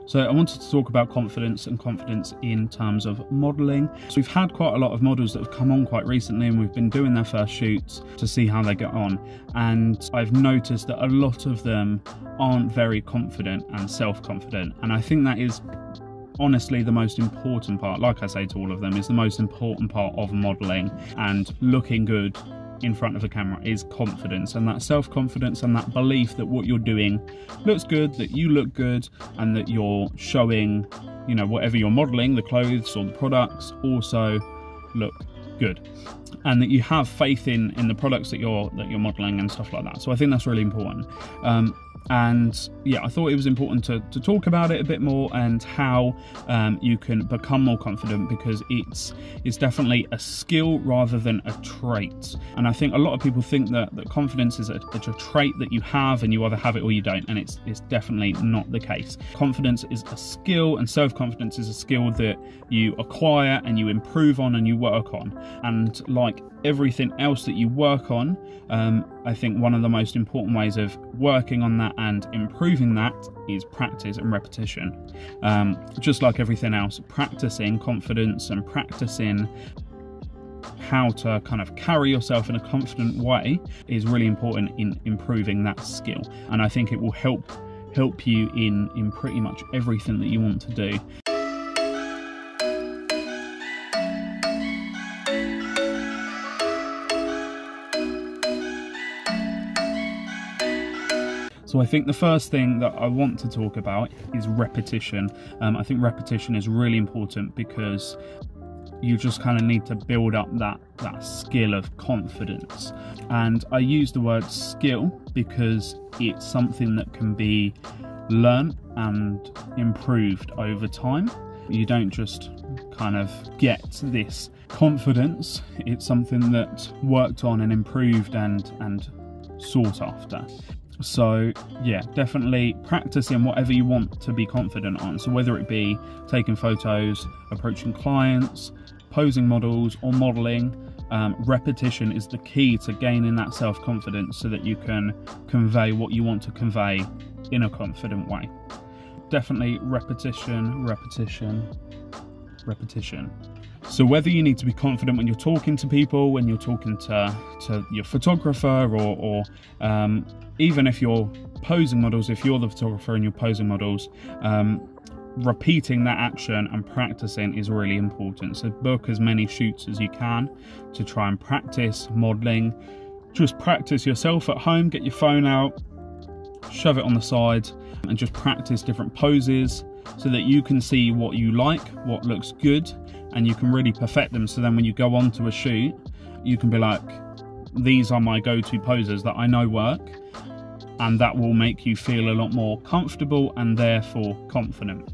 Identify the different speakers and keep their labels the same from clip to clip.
Speaker 1: So I wanted to talk about confidence and confidence in terms of modelling. So we've had quite a lot of models that have come on quite recently, and we've been doing their first shoots to see how they get on. And I've noticed that a lot of them aren't very confident and self-confident. And I think that is honestly the most important part, like I say to all of them, is the most important part of modelling and looking good in front of a camera is confidence, and that self-confidence and that belief that what you're doing looks good, that you look good, and that you're showing, you know, whatever you're modeling, the clothes or the products, also look good, and that you have faith in the products that you're modeling and stuff like that. So I think that's really important. And yeah, I thought it was important to talk about it a bit more and how you can become more confident, because it's definitely a skill rather than a trait. And I think a lot of people think that confidence is a trait that you have and you either have it or you don't, and it's definitely not the case. Confidence is a skill, and self-confidence is a skill that you acquire and you improve on and you work on. And like everything else that you work on, I think one of the most important ways of working on that and improving that is practice and repetition. Just like everything else, practicing confidence and practicing how to kind of carry yourself in a confident way is really important in improving that skill. And I think it will help you in pretty much everything that you want to do. So I think the first thing that I want to talk about is repetition. I think repetition is really important because you just kind of need to build up that skill of confidence. And I use the word skill because it's something that can be learnt and improved over time. You don't just kind of get this confidence. It's something that's worked on and improved and sought after. So yeah, definitely practicing whatever you want to be confident on. So whether it be taking photos, approaching clients, posing models, or modeling, repetition is the key to gaining that self-confidence so that you can convey what you want to convey in a confident way. Definitely repetition, repetition, repetition. So whether you need to be confident when you're talking to people, when you're talking to your photographer, or even if you're posing models, if you're the photographer and you're posing models, repeating that action and practicing is really important. So book as many shoots as you can to try and practice modeling. Just practice yourself at home, get your phone out, shove it on the side, and just practice different poses so that you can see what you like, what looks good, and you can really perfect them. So then when you go on to a shoot, you can be like, these are my go-to poses that I know work, and that will make you feel a lot more comfortable and therefore confident.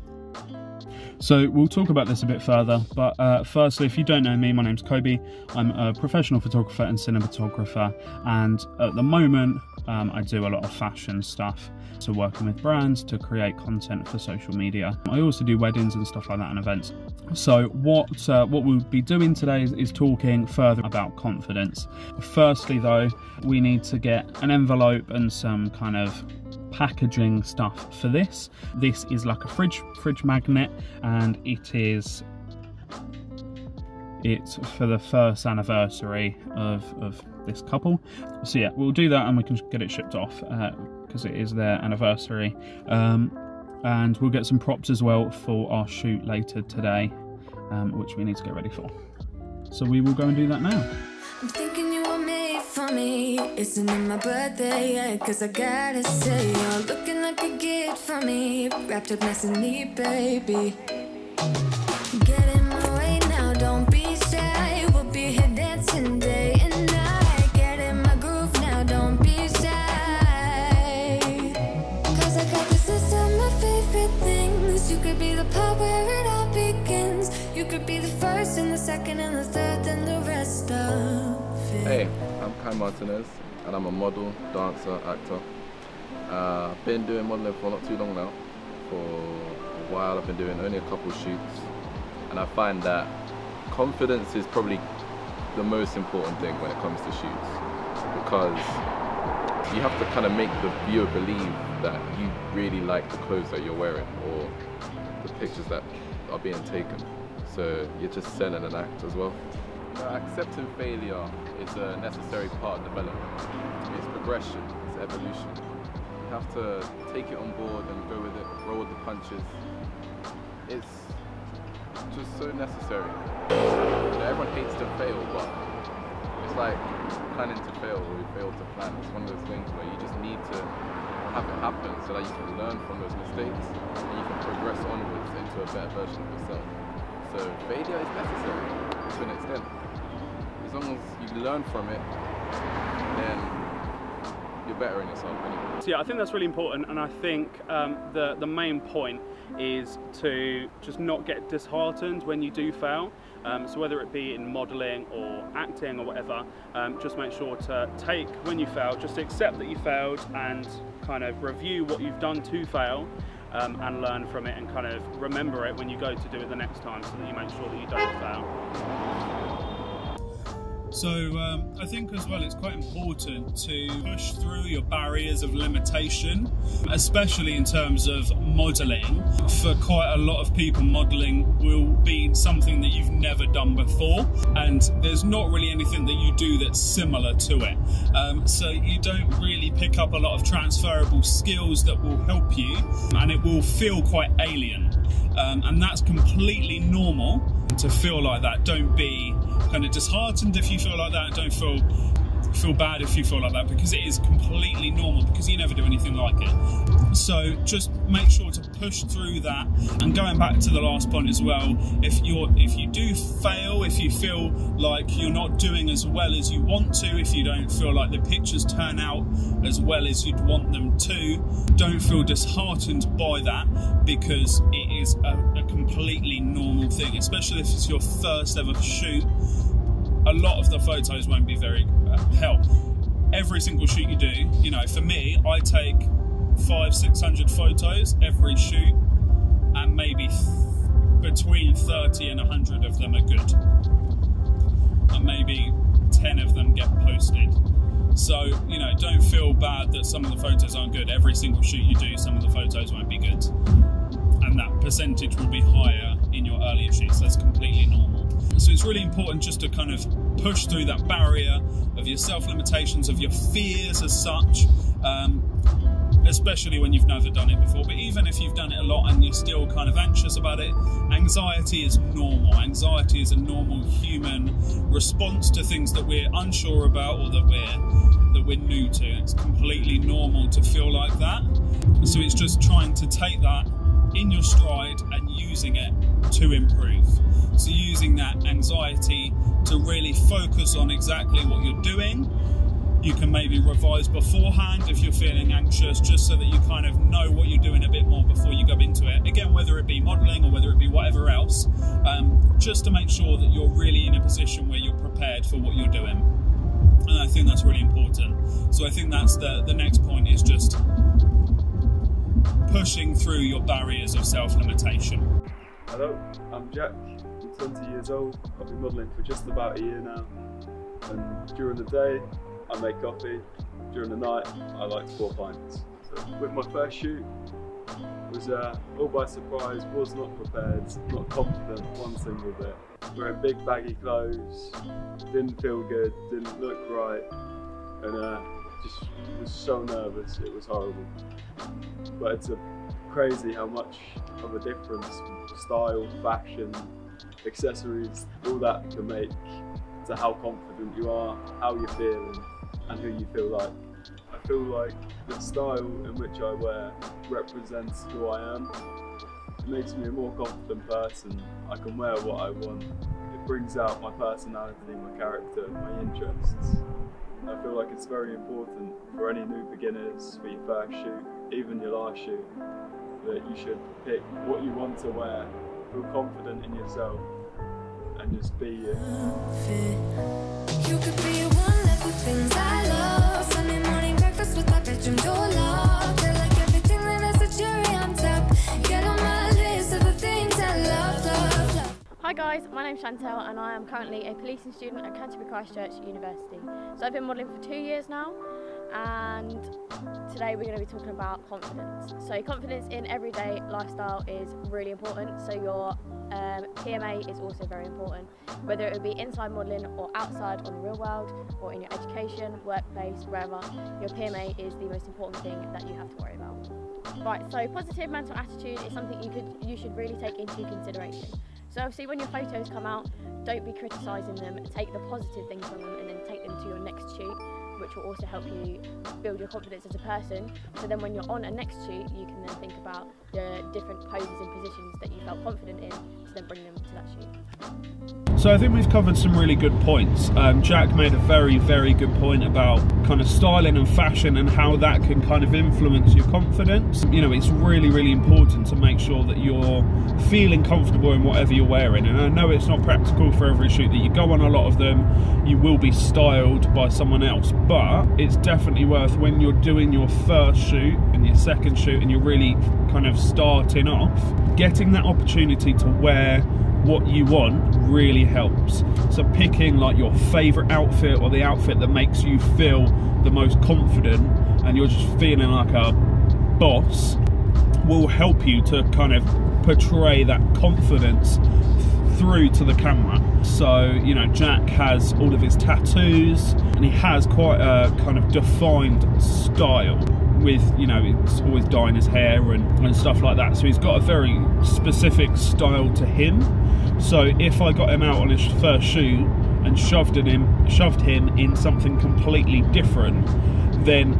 Speaker 1: So we'll talk about this a bit further, but firstly, if you don't know me, my name's Kobe. I'm a professional photographer and cinematographer, and at the moment I do a lot of fashion stuff, so working with brands to create content for social media. I also do weddings and stuff like that and events. So what we'll be doing today is talking further about confidence. Firstly though, we need to get an envelope and some kind of packaging stuff for this. This is like a fridge magnet, and it's for the first anniversary of this couple. So yeah, we'll do that and we can get it shipped off because it is their anniversary. And we'll get some props as well for our shoot later today, which we need to get ready for. So we will go and do that now.
Speaker 2: I'm thinking you were made for me. Isn't it my birthday yet? Cause I gotta say, you're looking like a gift for me. Wrapped up nice and neat, baby. Get in my way now, don't be shy. We'll be here dancing day and night. Get in my groove now, don't be shy. Cause I got this list of my favorite things. You could be the part where it all begins. You could be the first and the second and the third and the rest of it.
Speaker 3: Hey, I'm Kai Martinez and I'm a model, dancer, actor. I've been doing modeling for not too long now. For a while I've been doing only a couple shoots, and I find that confidence is probably the most important thing when it comes to shoots, because you have to kind of make the viewer believe that you really like the clothes that you're wearing, or the pictures that are being taken. So you're just selling an act as well. Accepting failure is a necessary part of development. It's progression, it's evolution. You have to take it on board and go with it, roll with the punches. It's just so necessary. Everyone hates to fail, but it's like planning to fail or you fail to plan. It's one of those things where you just need to have it happen so that you can learn from those mistakes and you can progress onwards into a better version of yourself. So failure is necessary to an extent. As long as you learn from it, then you're bettering yourself anyway.
Speaker 1: So yeah, I think that's really important, and I think the main point is to just not get disheartened when you do fail. So whether it be in modelling or acting or whatever, just make sure to take when you fail, just accept that you failed and kind of review what you've done to fail. And learn from it and kind of remember it when you go to do it the next time so that you make sure that you don't fail. So I think as well it's quite important to push through your barriers of limitation, especially in terms of modelling. For quite a lot of people, modelling will be something that you've never done before, and there's not really anything that you do that's similar to it. So you don't really pick up a lot of transferable skills that will help you, and it will feel quite alien. And that's completely normal to feel like that. Don't be kind of disheartened if you feel like that. Don't feel bad if you feel like that, because it is completely normal, because you never do anything like it. So just make sure to push through that. And going back to the last point as well, if you do fail, if you feel like you're not doing as well as you want to, if you don't feel like the pictures turn out as well as you'd want them to, don't feel disheartened by that, because it is a completely normal thing, especially if it's your first ever shoot. A lot of the photos won't be very hell. Every single shoot you do, you know, for me, I take 500-600 photos every shoot, and maybe between 30 and 100 of them are good, and maybe 10 of them get posted. So, you know, don't feel bad that some of the photos aren't good. Every single shoot you do, some of the photos won't be good, and that percentage will be higher in your earlier shoots. That's completely normal. So it's really important just to kind of push through that barrier of your self-limitations, of your fears as such, especially when you've never done it before. But even if you've done it a lot and you're still kind of anxious about it, anxiety is normal. Anxiety is a normal human response to things that we're unsure about or that we're new to. It's completely normal to feel like that. So it's just trying to take that in your stride and using it to improve. So using that anxiety to really focus on exactly what you're doing. You can maybe revise beforehand if you're feeling anxious, just so that you kind of know what you're doing a bit more before you go into it. Again, whether it be modelling or whether it be whatever else, just to make sure that you're really in a position where you're prepared for what you're doing. And I think that's really important. So I think that's the next point, is just pushing through your barriers of self-limitation.
Speaker 4: Hello, I'm Jack. I'm 20 years old. I've been modelling for just about a year now. And during the day, I make coffee. During the night, I like to pour pints. So with my first shoot, it was all by surprise, was not prepared, not confident one single bit. Wearing big baggy clothes, didn't feel good, didn't look right, and just was so nervous, it was horrible. But it's crazy how much of a difference style, fashion, accessories, all that can make to how confident you are, how you're feeling, and who you feel like. I feel like the style in which I wear represents who I am. It makes me a more confident person. I can wear what I want. It brings out my personality, my character, my interests. And I feel like it's very important for any new beginners, for your first shoot, even your last shoot, that you should pick what you want to wear, feel confident in yourself, and just be you.
Speaker 2: You could be one of the things I love. Sunday morning breakfast with my bedroom door locked. I like everything that has a cherry on top. Get on my list of the things I love, love, love.
Speaker 5: Hi guys, my name's Chantel and I am currently a policing student at Canterbury Christ Church University. So I've been modelling for 2 years now, and today we're going to be talking about confidence. So confidence in everyday lifestyle is really important. So your PMA is also very important, whether it would be inside modelling or outside on the real world or in your education, workplace, wherever. Your PMA is the most important thing that you have to worry about. Right, so positive mental attitude is something you should really take into consideration. So obviously when your photos come out, don't be criticising them, take the positive things from them and then take them to your next shoot, which will also help you build your confidence as a person. So then when you're on a next shoot, you can then think about the different poses and positions that you felt confident in to then bring them to that shoot.
Speaker 1: So I think we've covered some really good points. Jack made a very, very good point about kind of styling and fashion and how that can kind of influence your confidence. You know, it's really, really important to make sure that you're feeling comfortable in whatever you're wearing. And I know it's not practical for every shoot that you go on. A lot of them, you will be styled by someone else, but it's definitely worth, when you're doing your first shoot and your second shoot and you're really kind of starting off, getting that opportunity to wear what you want really helps. So picking like your favorite outfit or the outfit that makes you feel the most confident and you're just feeling like a boss will help you to kind of portray that confidence through to the camera. So, you know, Jack has all of his tattoos and he has quite a kind of defined style with, you know, he's always dyeing his hair and stuff like that. So he's got a very specific style to him. So if I got him out on his first shoot and shoved him in something completely different, then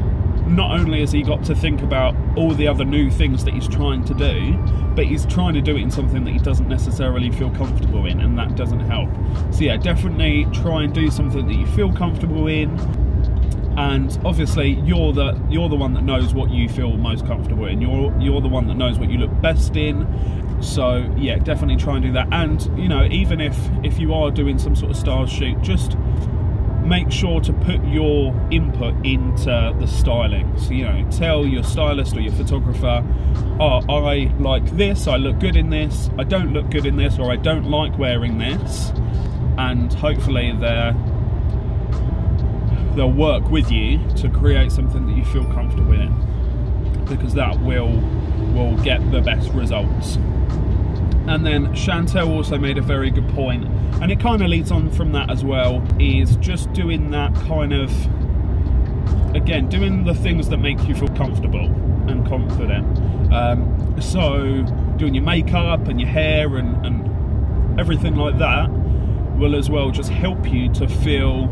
Speaker 1: not only has he got to think about all the other new things that he's trying to do, but he's trying to do it in something that he doesn't necessarily feel comfortable in, and that doesn't help. So yeah, definitely try and do something that you feel comfortable in. And obviously you're the one that knows what you feel most comfortable in. You're the one that knows what you look best in. So yeah, definitely try and do that. And you know, even if you are doing some sort of style shoot, just make sure to put your input into the styling. So, you know, tell your stylist or your photographer, oh, I like this, I look good in this, I don't look good in this, or I don't like wearing this. And hopefully they'll work with you to create something that you feel comfortable in, because that will get the best results. And then Chantel also made a very good point, and it kind of leads on from that as well, is just doing that kind of, again, doing the things that make you feel comfortable and confident. So doing your makeup and your hair and everything like that will as well just help you to feel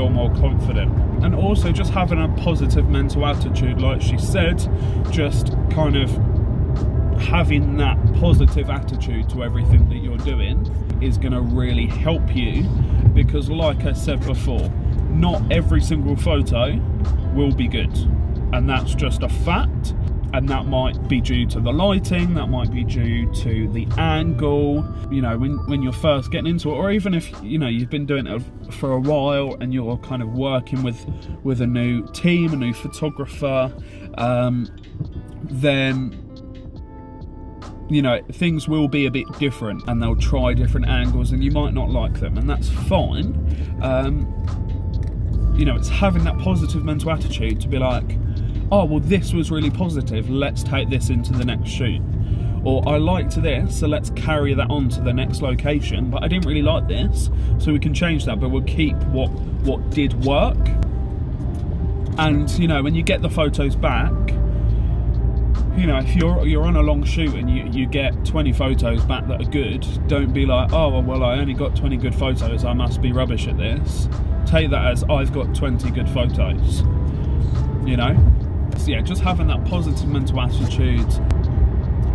Speaker 1: more confident. And also just having a positive mental attitude, like she said, just kind of having that positive attitude to everything that you're doing is going to really help you, because like I said before, not every single photo will be good, and that's just a fact. And that might be due to the lighting, that might be due to the angle, you know, when you're first getting into it, or even if, you know, you've been doing it for a while and you're kind of working with a new team, a new photographer, then, you know, things will be a bit different and they'll try different angles and you might not like them, and that's fine. You know, it's having that positive mental attitude to be like, oh, well, this was really positive, let's take this into the next shoot. Or I liked this, so let's carry that on to the next location, but I didn't really like this, so we can change that, but we'll keep what did work. And, you know, when you get the photos back, you know, if you're on a long shoot and you get 20 photos back that are good, don't be like, oh, well, I only got 20 good photos, I must be rubbish at this. Take that as, I've got 20 good photos, you know? So yeah, just having that positive mental attitude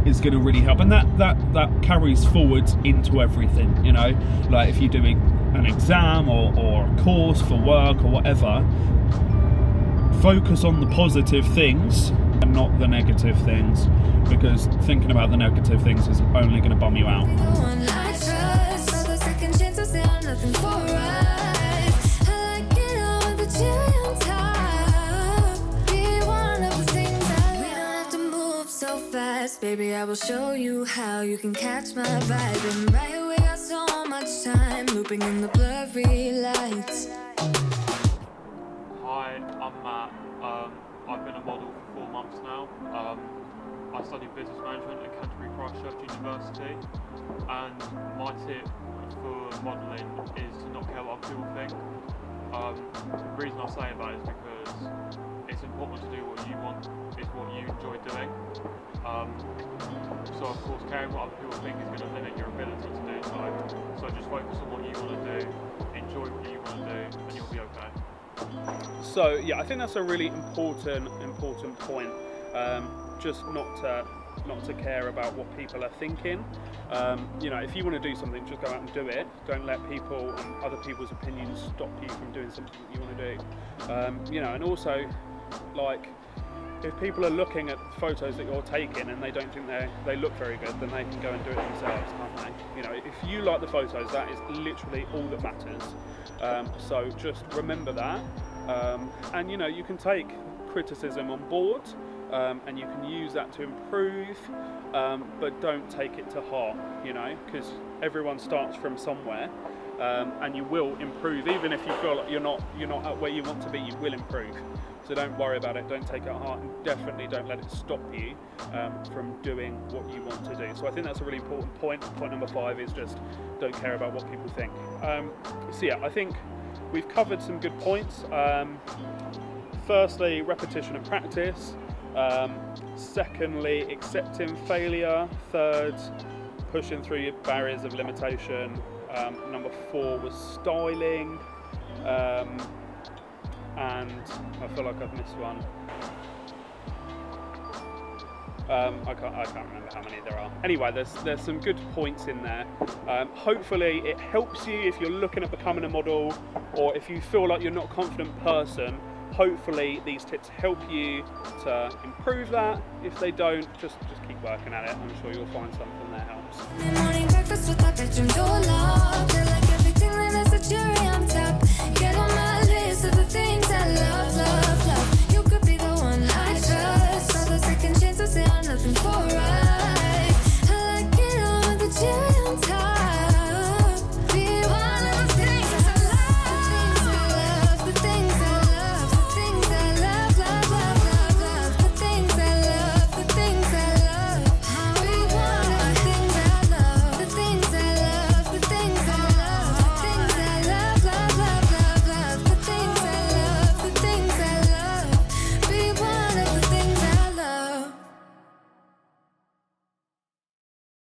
Speaker 1: is going to really help, and that carries forward into everything, you know, like if you're doing an exam or a course for work or whatever, focus on the positive things and not the negative things, because thinking about the negative things is only going to bum you out.
Speaker 2: Baby, I will show you how you can catch my vibe. And right away, got so much time looping in the blurry lights.
Speaker 6: Hi, I'm Matt. I've been a model for 4 months now. I studied business management at Canterbury Christchurch University, and my tip for modelling is to not care what other people think. The reason I say that is because it's important to do what you want, is what you enjoy doing. So of course caring what other people think is going to limit your ability to do so. So just focus on what you want to do, enjoy what you want to do, and you'll be okay.
Speaker 1: So yeah, I think that's a really important point. Just not to care about what people are thinking. You know, if you want to do something, just go out and do it. Don't let people and other people's opinions stop you from doing something that you want to do. You know, and also, like, if people are looking at photos that you're taking and they don't think they look very good, then they can go and do it themselves, can't they? You know, if you like the photos, that is literally all that matters. So just remember that, and you know, you can take criticism on board, and you can use that to improve, but don't take it to heart, you know, because everyone starts from somewhere, and you will improve. Even if you feel like you're not at where you want to be, you will improve. So don't worry about it, don't take it at heart, and definitely don't let it stop you from doing what you want to do. So I think that's a really important point. Point number 5 is just don't care about what people think. So yeah, I think we've covered some good points. Firstly, repetition and practice. Secondly, accepting failure. Third, pushing through your barriers of limitation. Number 4 was styling. And I feel like I've missed one. I can't remember how many there are. Anyway, there's some good points in there. Hopefully it helps you if you're looking at becoming a model, or if you feel like you're not a confident person. Hopefully these tips help you to improve that. If they don't, just keep working at it. I'm sure you'll find something that helps.
Speaker 2: Morning breakfast with my bedroom door locked. I like everything that has a cherry on top.